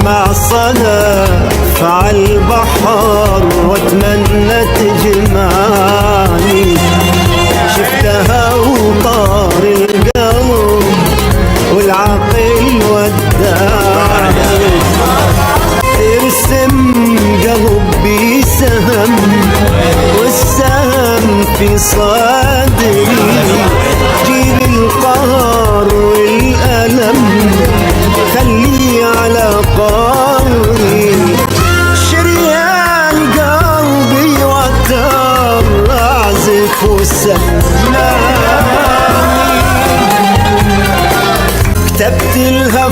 مع صدف عالبحر واتمنى تجمعني، شفتها وطار القلب والعقل وداني، ترسم قلبي سهم والسهم في صدري، جيب القهر والألم خليه على قهري، شريان قلبي وتر أعزف وسلامي، كتبت لها